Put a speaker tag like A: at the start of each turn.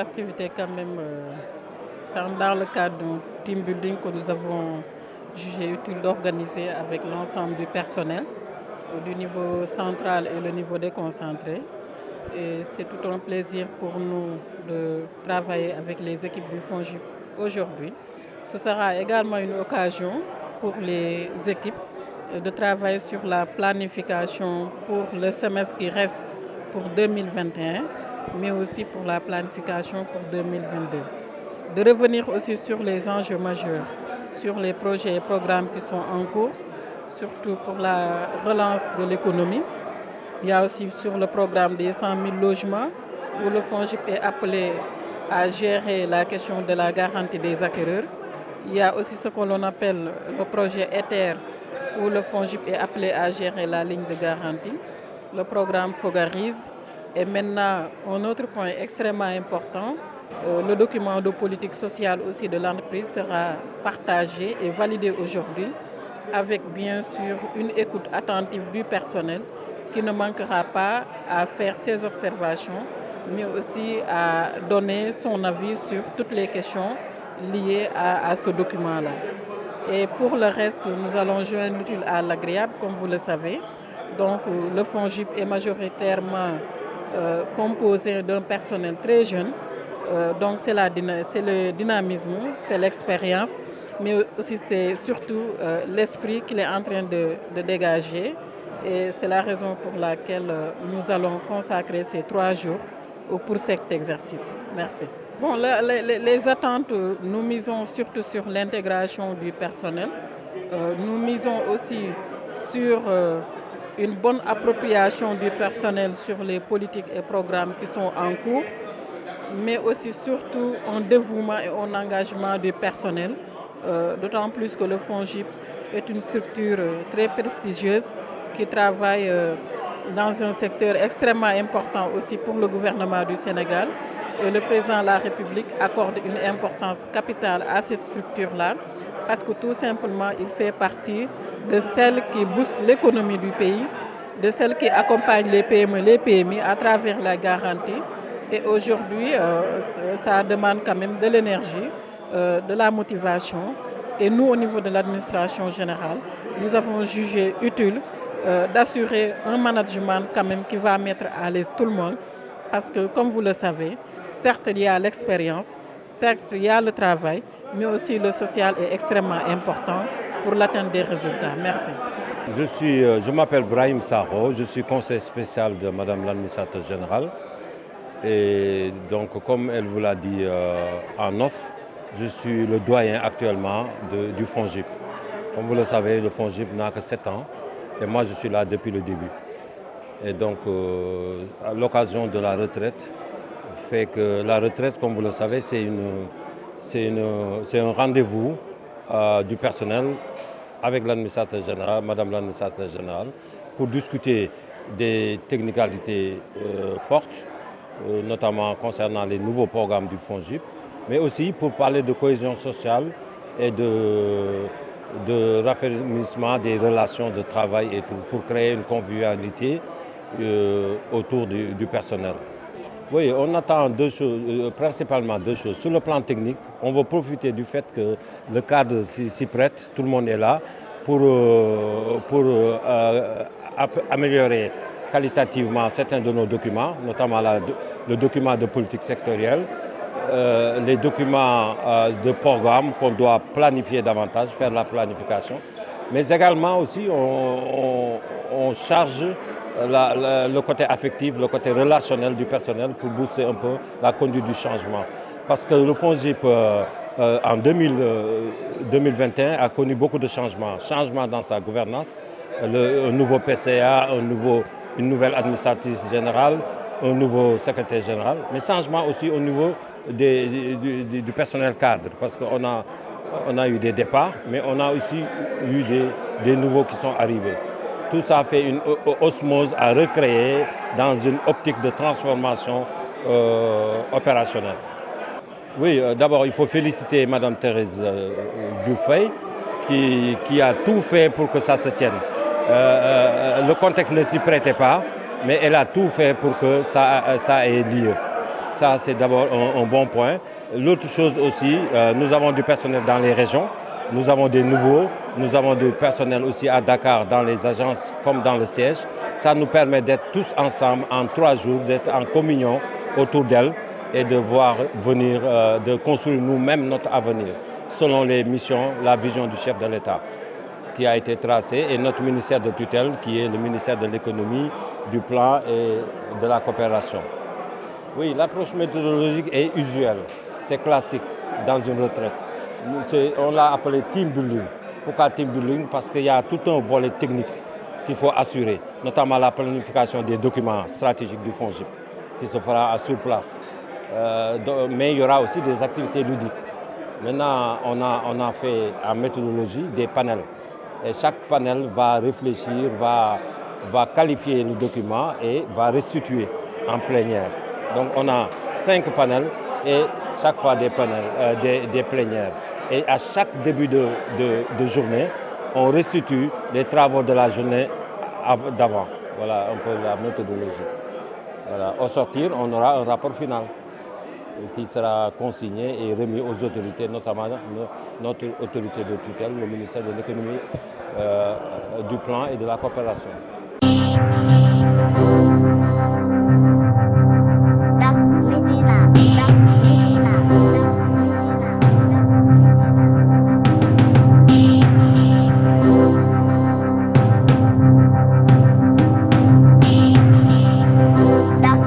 A: activité quand même, c'est dans le cadre d'un team building que nous avons jugé utile d'organiser avec l'ensemble du personnel, du niveau central et le niveau déconcentré. Et c'est tout un plaisir pour nous de travailler avec les équipes du FONGIP aujourd'hui. Ce sera également une occasion pour les équipes de travailler sur la planification pour le semestre qui reste pour 2021, mais aussi pour la planification pour 2022. De revenir aussi sur les enjeux majeurs, sur les projets et programmes qui sont en cours, surtout pour la relance de l'économie. Il y a aussi sur le programme des 100 000 logements où le FONGIP est appelé à gérer la question de la garantie des acquéreurs. Il y a aussi ce que l'on appelle le projet ETHER où le FONGIP est appelé à gérer la ligne de garantie. Le programme FOGARISE. Et maintenant, un autre point extrêmement important, le document de politique sociale aussi de l'entreprise sera partagé et validé aujourd'hui avec bien sûr une écoute attentive du personnel qui ne manquera pas à faire ses observations, mais aussi à donner son avis sur toutes les questions liées à ce document-là. Et pour le reste, nous allons joindre l'utile à l'agréable, comme vous le savez. Donc le FONGIP est majoritairement composé d'un personnel très jeune. Donc c'est le dynamisme, c'est l'expérience, mais aussi c'est surtout l'esprit qu'il est en train de dégager. Et c'est la raison pour laquelle nous allons consacrer ces 3 jours pour cet exercice. Merci. Bon, les attentes, nous misons surtout sur l'intégration du personnel. Nous misons aussi sur une bonne appropriation du personnel sur les politiques et programmes qui sont en cours, mais aussi surtout un dévouement et un engagement du personnel, d'autant plus que le FONGIP est une structure très prestigieuse qui travaille dans un secteur extrêmement important aussi pour le gouvernement du Sénégal. Et le président de la République accorde une importance capitale à cette structure-là parce que tout simplement, il fait partie de celles qui boostent l'économie du pays, de celles qui accompagnent les PME, les PMI à travers la garantie. Et aujourd'hui, ça demande quand même de l'énergie, de la motivation. Et nous, au niveau de l'administration générale, nous avons jugé utile d'assurer un management quand même qui va mettre à l'aise tout le monde. Parce que, comme vous le savez, certes, il y a l'expérience, certes, il y a le travail, mais aussi le social est extrêmement important pour l'atteinte des résultats. Merci.
B: Je m'appelle Brahim Saro, je suis conseiller spécial de Madame l'administratrice générale. Et donc, comme elle vous l'a dit en off, je suis le doyen actuellement du FONGIP. Comme vous le savez, le FONGIP n'a que 7 ans. Et moi, je suis là depuis le début. Et donc, à l'occasion de la retraite, fait que la retraite, comme vous le savez, c'est un rendez-vous du personnel avec l'administrateur général, Madame l'administrateur générale, pour discuter des technicalités fortes, notamment concernant les nouveaux programmes du FONGIP, mais aussi pour parler de cohésion sociale et de raffermissement des relations de travail et tout, pour créer une convivialité autour du personnel. Oui, on attend principalement 2 choses. Sur le plan technique, on veut profiter du fait que le cadre s'y prête, tout le monde est là, pour améliorer qualitativement certains de nos documents, notamment le document de politique sectorielle, les documents de programme qu'on doit planifier davantage, faire la planification. Mais également aussi, on charge le côté affectif, le côté relationnel du personnel pour booster un peu la conduite du changement. Parce que le FONGIP, en 2021, a connu beaucoup de changements. Changements dans sa gouvernance, un nouveau PCA, une nouvelle administratrice générale, un nouveau secrétaire général, mais changement aussi au niveau du personnel cadre, parce qu'on a eu des départs, mais on a aussi eu des nouveaux qui sont arrivés. Tout ça fait une osmose à recréer dans une optique de transformation opérationnelle. Oui, d'abord, il faut féliciter Mme Thérèse Diouf-Faye qui a tout fait pour que ça se tienne. Le contexte ne s'y prêtait pas, mais elle a tout fait pour que ça ait lieu. Ça, c'est d'abord un bon point. L'autre chose aussi, nous avons du personnel dans les régions, nous avons des nouveaux, nous avons du personnel aussi à Dakar, dans les agences comme dans le siège. Ça nous permet d'être tous ensemble en 3 jours, d'être en communion autour d'elles et de voir venir, de construire nous-mêmes notre avenir, selon les missions, la vision du chef de l'État qui a été tracée et notre ministère de tutelle qui est le ministère de l'économie, du plan et de la coopération. Oui, l'approche méthodologique est usuelle, c'est classique dans une retraite. On l'a appelé team building. Pourquoi team building? Parce qu'il y a tout un volet technique qu'il faut assurer, notamment la planification des documents stratégiques du FONGIP qui se fera sur place. Mais il y aura aussi des activités ludiques. Maintenant, on a fait en méthodologie des panels. Et chaque panel va réfléchir, va qualifier le document et va restituer en plénière. Donc on a 5 panels et chaque fois des plénières. Et à chaque début de journée, on restitue les travaux de la journée d'avant. Voilà un peu la méthodologie. Voilà. Au sortir, on aura un rapport final qui sera consigné et remis aux autorités, notamment notre autorité de tutelle, le ministère de l'économie, du plan et de la coopération.